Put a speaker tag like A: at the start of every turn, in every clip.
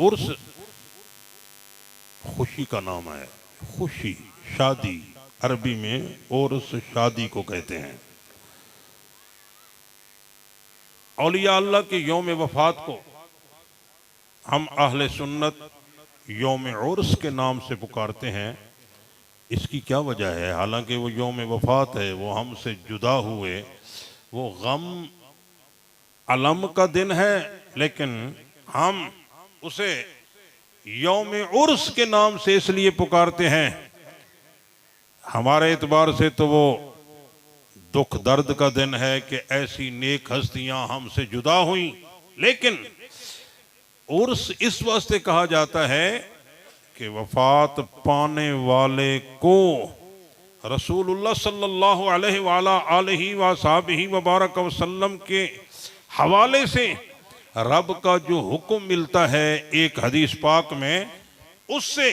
A: उर्स खुशी का नाम है। खुशी, शादी, अरबी में उर्स शादी को कहते हैं। औलिया अल्लाह के यौम वफात को हम अहले सुन्नत यौम उर्स के नाम से पुकारते हैं। इसकी क्या वजह है? हालांकि वो यौम वफात है, वो हमसे जुदा हुए, वो गम अलम का दिन है, लेकिन हम उसे यौम उर्स के नाम से इसलिए पुकारते हैं, हमारे एतबार से तो वो दुख दर्द का दिन है कि ऐसी नेक हस्तियां हमसे जुदा हुई। लेकिन उर्स इस वास्ते कहा जाता है कि वफात पाने वाले को रसूलुल्लाह सल्लल्लाहु अलैहि वबारक वसल्लम के हवाले से रब का जो हुक्म मिलता है एक हदीस पाक में, उससे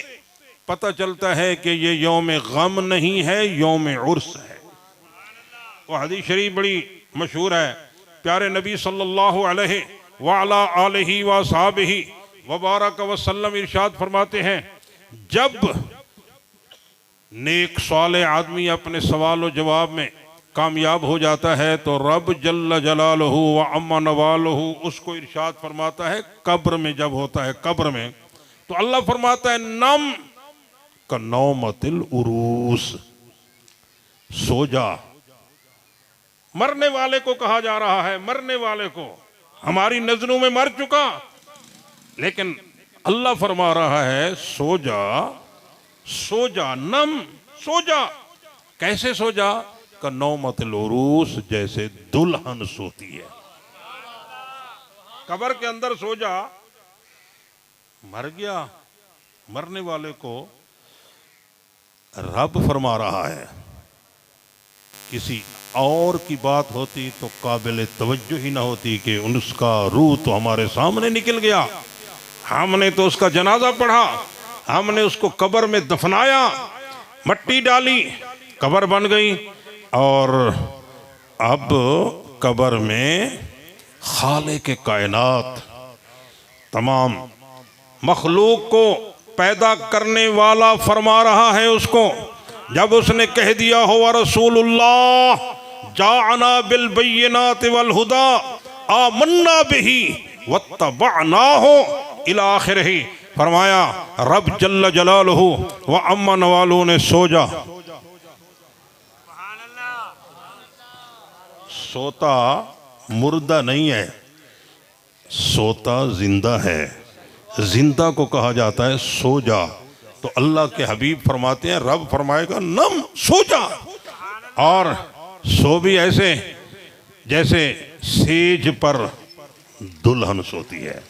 A: पता चलता है कि ये यौम गम नहीं है, यौम उर्स है। वो हदीस शरीफ बड़ी मशहूर है। प्यारे नबी सल्लल्लाहु अलैहि वबारक वसल्लम इरशाद फरमाते हैं, जब नेक साले आदमी अपने सवाल जवाब में कामयाब हो जाता है तो रब जल्ल जलालहू व अम्मा नवालहू उसको इरशाद फरमाता है, कब्र में जब होता है, कब्र में तो अल्लाह फरमाता है नम का नौमतिल उरूस, सो जा। मरने वाले को कहा जा रहा है, मरने वाले को, हमारी नजरों में मर चुका, लेकिन अल्लाह फरमा रहा है सो जा, सो जा, नम, सो जा। कैसे सो जा? का नौमतिल उरूस, जैसे दुल्हन सोती है। कब्र के अंदर सो जा। मर गया, मरने वाले को रब फरमा रहा है। किसी और की बात होती तो काबिल तवज्जो ही ना होती कि उसका रूह तो हमारे सामने निकल गया, हमने तो उसका जनाजा पढ़ा, हमने उसको कब्र में दफनाया, मट्टी डाली, कब्र बन गई, और अब कब्र में खालिक के कायनात, तमाम मखलूक को पैदा करने वाला फरमा रहा है उसको। जब उसने कह दिया हो व रसूलुल्लाह जाअना बिल बय्यिनाति वल हुदा आमन्ना बिही वत्तबअनाहु इला आखिरही, फरमाया रब जल्ल जलालहू व अम्मा नवालू ने सो जा। सोता मुर्दा नहीं है, सोता जिंदा है। जिंदा को कहा जाता है सो जा। तो अल्लाह के हबीब फरमाते हैं, रब फरमाएगा नम, सो जा। और सो भी ऐसे जैसे सेज पर दुल्हन सोती है।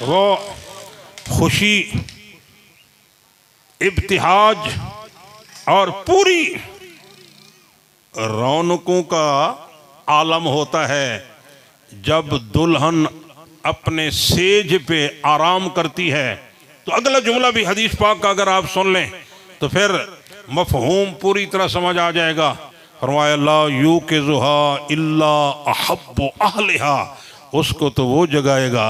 A: वो खुशी, इब्तिहाज और पूरी रौनकों का आलम होता है जब दुल्हन अपने सेज पे आराम करती है। तो अगला जुमला भी हदीस पाक का अगर आप सुन लें तो फिर मफहूम पूरी तरह समझ आ जाएगा। फरमाया ला यूक़िज़ुहा इल्ला अहब्बु अहलिहा, उसको तो वो जगाएगा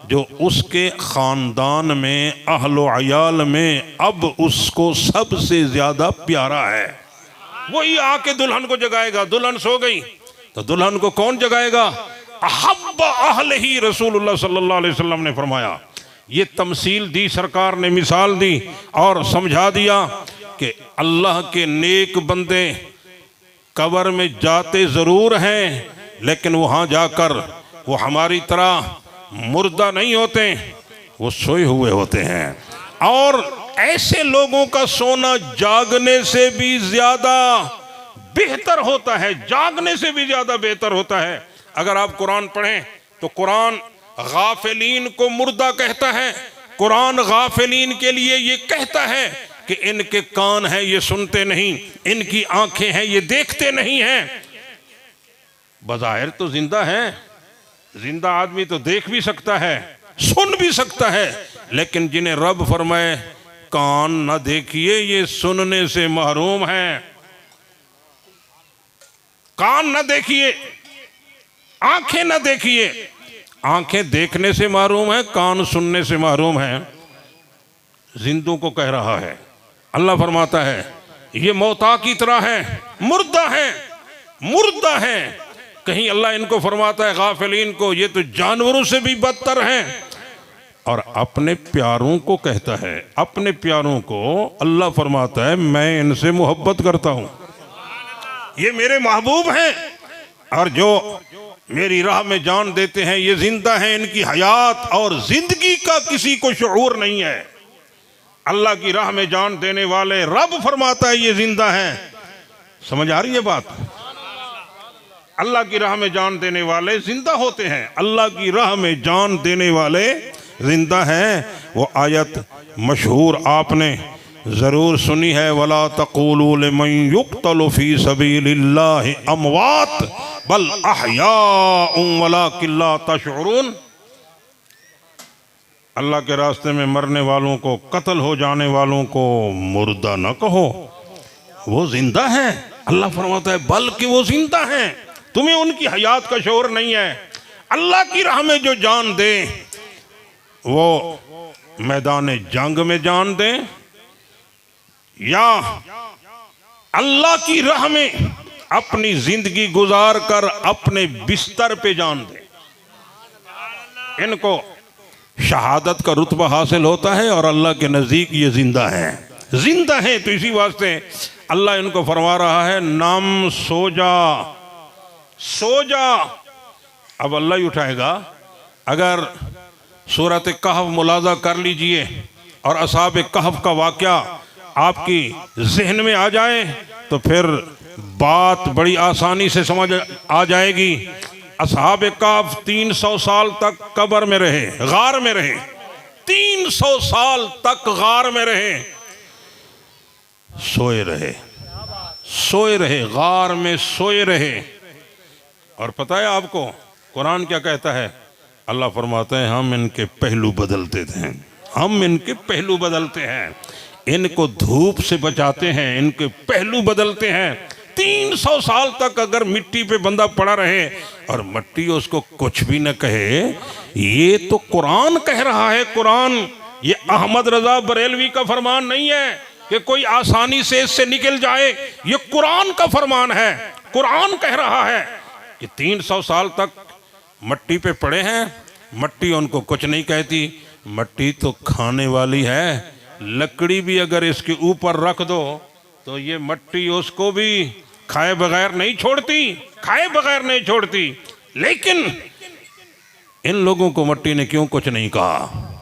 A: जो उसके ख़ानदान में, अहलो अयाल में अब उसको सबसे ज़्यादा प्यारा है, वही आके दुल्हन को जगाएगा। दुल्हन सो गई तो दुल्हन को कौन जगाएगा? अहब्ब अहलिही, रसूलुल्लाह सल्लल्लाहु अलैहि वसल्लम ने फरमाया। ये तमसील दी सरकार ने, मिसाल दी और समझा दिया कि अल्लाह के नेक बंदे कब्र में जाते ज़रूर हैं, लेकिन वहाँ जाकर वो हमारी तरह मुर्दा नहीं होते, वो सोए हुए होते हैं। और ऐसे लोगों का सोना जागने से भी ज्यादा बेहतर होता है, जागने से भी ज्यादा बेहतर होता है। अगर आप कुरान पढ़ें तो कुरान गाफिलीन को मुर्दा कहता है। कुरान गाफिलीन के लिए ये कहता है कि इनके कान हैं ये सुनते नहीं, इनकी आंखें हैं ये देखते नहीं हैं। बज़ाहिर तो जिंदा है, जिंदा आदमी तो देख भी सकता है, सुन भी सकता है, लेकिन जिन्हें रब फरमाए कान न देखिए ये सुनने से महरूम है। कान न देखिए, आंखें न देखिए, आंखें देखने से मारूम है, कान सुनने से मारूम है, जिंदों को कह रहा है। अल्लाह फरमाता है ये मौता की तरह है, मुर्दा है, मुर्दा है। कहीं अल्लाह इनको फरमाता है गाफिलीन को, ये तो जानवरों से भी बदतर हैं। और अपने प्यारों को कहता है, अपने प्यारों को अल्लाह फरमाता है मैं इनसे मोहब्बत करता हूं, ये मेरे महबूब हैं, और जो मेरी राह में जान देते हैं ये जिंदा हैं, इनकी हयात और जिंदगी का किसी को शऊर नहीं है। अल्लाह की राह में जान देने वाले रब फरमाता है ये जिंदा हैं। समझ आ रही है बात? अल्लाह की राह में जान देने वाले जिंदा होते हैं, अल्लाह की राह में जान देने वाले जिंदा हैं। वो आयत मशहूर आपने ज़रूर सुनी है, वला तक़ूलू लिमन युक़्तलु फ़ी सबीलिल्लाहि अमवात बल अहयाउन वलाकिन ला तशऊरून। अल्लाह के रास्ते में मरने वालों को, कत्ल हो जाने वालों को मुर्दा न कहो, वो जिंदा हैं। अल्लाह फरमाता है बल्कि वो जिंदा हैं, तुम्हें उनकी हयात का शऊर नहीं है। अल्लाह की राह में जो जान दे वो मैदान जंग में जान दे या अल्लाह की राह में अपनी जिंदगी गुजार कर अपने बिस्तर पे जान दे, इनको शहादत का रुतबा हासिल होता है और अल्लाह के नज़दीक ये जिंदा है, जिंदा है। तो इसी वास्ते अल्लाह इनको फरमा रहा है नाम सो जा, सो जा। अब अल्लाह ही उठाएगा। अगर सूरत कहफ मुलाजा कर लीजिए और असहाब कहफ का वाक़या आपकी जहन में आ जाए तो फिर बात बड़ी आसानी से समझ आ जाएगी। असहाब कहफ 300 साल तक कब्र में रहे, गार में रहे, 300 साल तक गार में रहे, सोए रहे, सोए रहे, गार में सोए रहे। और पता है आपको कुरान क्या कहता है? अल्लाह फरमाते हैं हम इनके पहलू बदलते थे, हम इनके पहलू बदलते हैं, इनको धूप से बचाते हैं, इनके पहलू बदलते हैं। 300 साल तक अगर मिट्टी पे बंदा पड़ा रहे और मिट्टी उसको कुछ भी न कहे, ये तो कुरान कह रहा है। कुरान, ये अहमद रजा बरेलवी का फरमान नहीं है कि कोई आसानी से इससे निकल जाए, ये कुरान का फरमान है। कुरान कह रहा है कि 300 साल तक मट्टी पे पड़े हैं, मट्टी उनको कुछ नहीं कहती, मट्टी तो खाने वाली है। लकड़ी भी अगर इसके ऊपर रख दो तो ये मट्टी उसको भी खाए बगैर नहीं छोड़ती, खाए बगैर नहीं छोड़ती। लेकिन इन लोगों को मट्टी ने क्यों कुछ नहीं कहा?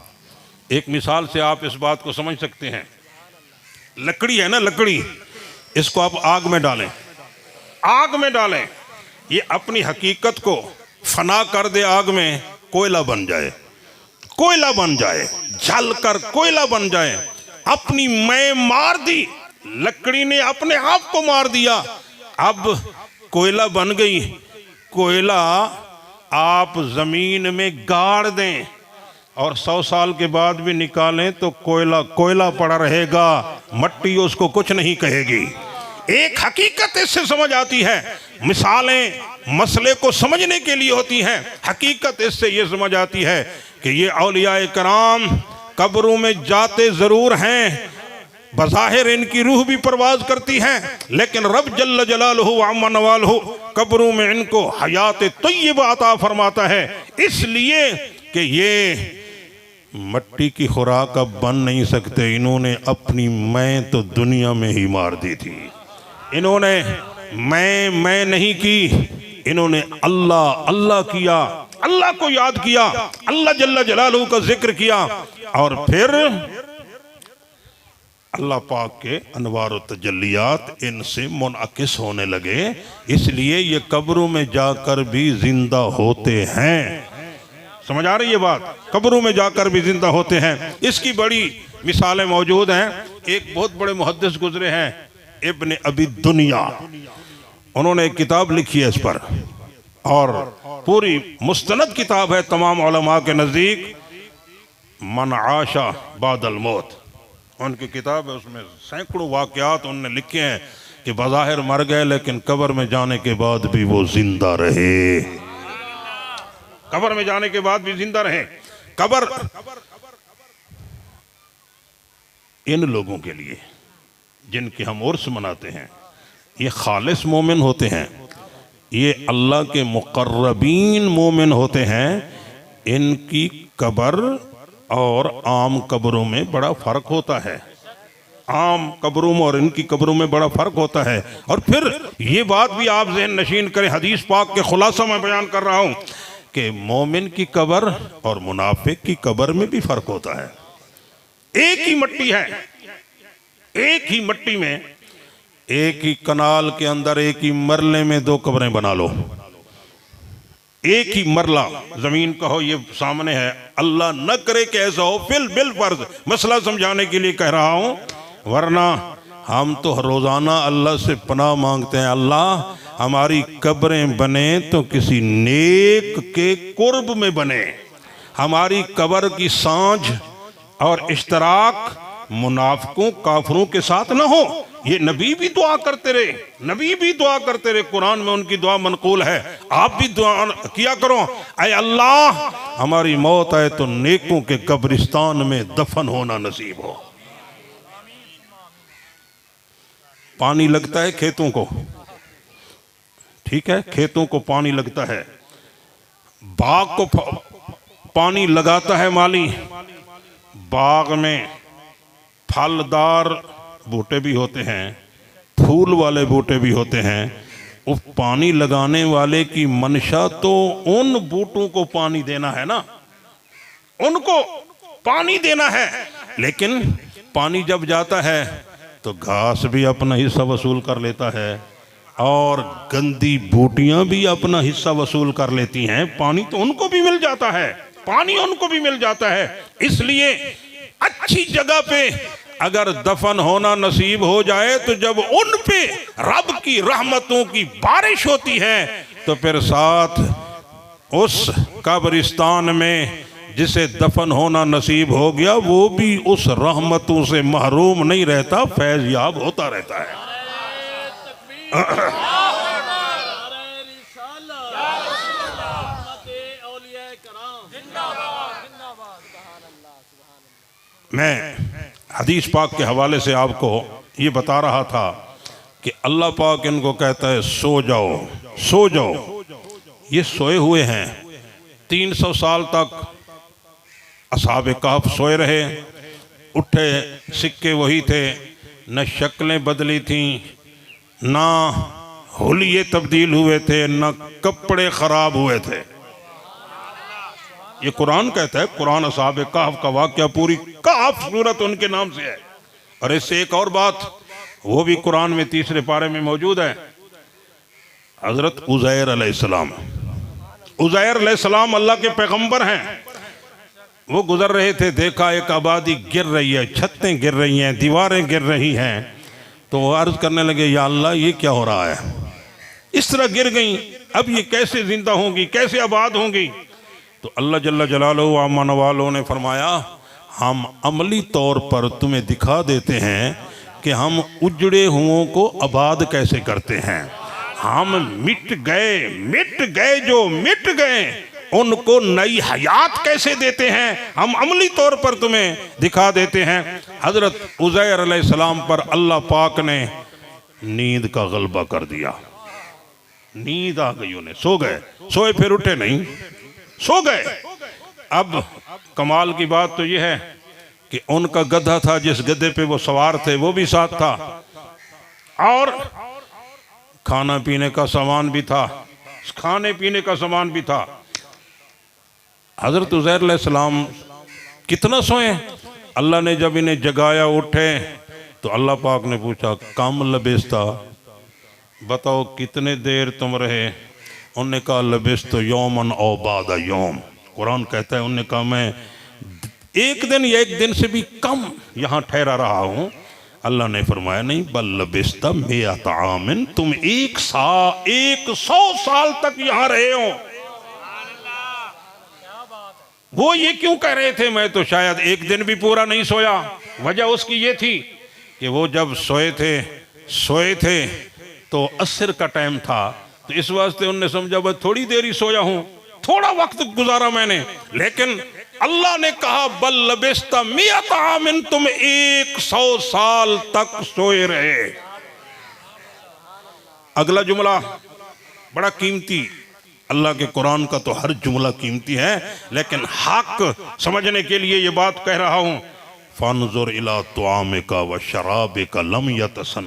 A: एक मिसाल से आप इस बात को समझ सकते हैं। लकड़ी है ना, लकड़ी, इसको आप आग में डालें, आग में डालें, ये अपनी हकीकत को फना कर दे, आग में कोयला बन जाए, कोयला बन जाए, जल कर कोयला बन जाए। अपनी मैं मार दी, लकड़ी ने अपने आप को मार दिया, अब कोयला बन गई। कोयला आप जमीन में गाड़ दें और 100 साल के बाद भी निकालें तो कोयला कोयला पड़ा रहेगा, मट्टी उसको कुछ नहीं कहेगी। एक हकीकत इससे समझ आती है। मिसालें मसले को समझने के लिए होती हैं, हकीकत इससे ये समझ आती है कि ये औलियाए कराम कब्रों में जाते ज़रूर हैं, बज़ाहिर इनकी रूह भी परवाज़ करती है, लेकिन रब जल्ल जलालहु व अम्मा नवालहु कब्रों में इनको हयात तय्यबा अता फरमाता है, इसलिए कि ये मट्टी की खुराक अब बन नहीं सकते। इन्होंने अपनी मैं तो दुनिया में ही मार दी थी, इन्होंने मैं नहीं की, इन्होंने अल्लाह अल्लाह किया, अल्लाह को याद किया, अल्लाह जल्ल जलालहू का जिक्र किया, और फिर अल्लाह पाक के अनवार व तजल्लियात इनसे मुनअकिस होने लगे, इसलिए ये कब्रों में जाकर भी जिंदा होते हैं। समझ आ रही है बात? कब्रों में जाकर भी जिंदा होते हैं। इसकी बड़ी मिसालें मौजूद हैं। एक बहुत बड़े मुहद्दिस गुजरे हैं, इब्न अबी दुनिया, उन्होंने एक किताब लिखी है इस पर, और पूरी मुस्तनद किताब है तमाम उलमा के नज़दीक, मन आशा बादल मौत, उनकी किताब है। उसमें सैकड़ों वाक़यात उन्होंने लिखे हैं कि बज़ाहिर मर गए लेकिन कब्र में जाने के बाद भी वो जिंदा रहे। कब्र में जाने के बाद भी जिंदा रहें। कब्र इन लोगों के लिए जिनके हम उर्स मनाते हैं, ये खालिस मोमिन होते हैं, ये अल्लाह के मुकर्रबीन मोमिन होते हैं। इनकी कब्र और आम कब्रों में बड़ा फ़र्क होता है। आम कब्रों में और इनकी कब्रों में बड़ा फ़र्क होता है। और फिर ये बात भी आप ज़हन नशीन करें, हदीस पाक के खुलासा में बयान कर रहा हूँ कि मोमिन की कब्र और मुनाफिक की कब्र में भी फ़र्क होता है। एक ही मिट्टी है, एक ही मिट्टी में, एक ही कनाल के अंदर, एक ही मरले में दो कब्रें बना लो। एक ही मरला जमीन का हो, ये सामने है। अल्लाह न करे कि ऐसा हो, बिल फर्ज मसला समझाने के लिए कह रहा हूं, वरना हम तो रोजाना अल्लाह से पनाह मांगते हैं, अल्लाह हमारी कब्रें बने तो किसी नेक के कुर्ब में बने, हमारी कब्र की सांझ और इश्तराक मुनाफिकों काफिरों के साथ न हो। ये नबी भी दुआ करते रहे, नबी भी दुआ करते रहे, कुरान में उनकी दुआ मनकूल है। आप भी दुआ किया करो, ऐ अल्लाह हमारी मौत आए तो नेकों के कब्रिस्तान में दफन होना नसीब हो। पानी लगता है खेतों को, ठीक है, खेतों को पानी लगता है, बाग को पानी लगाता है माली। बाग में फलदार बूटे भी होते हैं, फूल वाले बूटे भी होते हैं। उस पानी लगाने वाले की मंशा तो उन बूटों को पानी देना है ना, उनको पानी देना है। लेकिन पानी जब जाता है तो घास भी अपना हिस्सा वसूल कर लेता है और गंदी बूटियां भी अपना हिस्सा वसूल कर लेती हैं। पानी तो उनको भी मिल जाता है, पानी उनको भी मिल जाता है। इसलिए अच्छी जगह पे अगर दफन होना नसीब हो जाए तो जब उन पे रब की रहमतों की बारिश होती है तो फिर साथ उस कब्रिस्तान में जिसे दफन होना नसीब हो गया वो भी उस रहमतों से महरूम नहीं रहता, फैज याब होता रहता है। मैं हदीस पाक के हवाले से आपको ये बता रहा था कि अल्लाह पाक इनको कहता है सो जाओ, सो जाओ। ये सोए हुए हैं, 300 साल तक असहाबे कहफ सोए रहे, उठे सिक्के वही थे, न शक्लें बदली थी, ना हुलिये तब्दील हुए थे, न कपड़े खराब हुए थे। ये कुरान कहता है, कुरान असहाबे कहफ का वाक़या, पूरी कहफ सूरत उनके नाम से है। और इससे एक और बात, वो भी कुरान में 3 पारे में मौजूद है। हजरत उज़ैर अलैहिस्सलाम, उज़ैर अलैहिस्सलाम अल्लाह के पैगंबर हैं। वो गुजर रहे थे, देखा एक आबादी गिर रही है, छतें गिर रही हैं, दीवारें गिर रही हैं, तो वो अर्ज करने लगे, या अल्लाह ये क्या हो रहा है, इस तरह गिर गई, अब ये कैसे जिंदा होंगी, कैसे आबाद होंगी। तो अल्लाह जल्ला जलालहू आमन वालों ने फरमाया, हम अमली तौर पर तुम्हें दिखा देते हैं कि हम उजड़े हुओं को आबाद कैसे करते हैं। हम मिट गए जो मिट गए उनको नई हयात कैसे देते हैं, हम अमली तौर पर तुम्हें दिखा देते हैं। हजरत उज़ैर अलैहिस्सलाम पर अल्लाह पाक ने नींद का गलबा कर दिया, नींद आ गई उन्हें, सो गए, सोए फिर उठे नहीं, सो गए। अब कमाल की बात तो यह है कि उनका गधा था, जिस गधे पे वो सवार थे वो भी साथ था, और खाना पीने का सामान भी था, खाने पीने का सामान भी था। हजरत उज़ैर अलैहिस्सलाम कितना सोए, अल्लाह ने जब इन्हें जगाया, उठे, तो अल्लाह पाक ने पूछा, कम लबिस्ता, बताओ कितने देर तुम रहे। उन्होंने कहा, लबिस्त यौमन औ बाद यौम। कुरान कहता है, उन्होंने कहा मैं एक दिन या एक दिन से भी कम यहाँ ठहरा रहा हूँ। अल्लाह ने फरमाया, नहीं, बल लबिस्ता मिअत आमिन, तुम 100 साल तक यहाँ रहे हो। वो ये क्यों कह रहे थे, मैं तो शायद एक दिन भी पूरा नहीं सोया। वजह उसकी ये थी कि वो जब सोए थे तो असर का टाइम था, तो इस वास्ते उनने समझा बस थोड़ी देर ही सोया हूँ, थोड़ा वक्त गुजारा मैंने, लेकिन अल्लाह ने कहा बल लबिस्ता मियत आमिन, तुम 100 साल तक सोए रहे। अगला जुमला बड़ा कीमती, अल्लाह के कुरान का तो हर जुमला कीमती है, लेकिन हक समझने के लिए ये बात कह रहा हूं। फनजुर इला तुआमिका व शराबिका लम यतसन,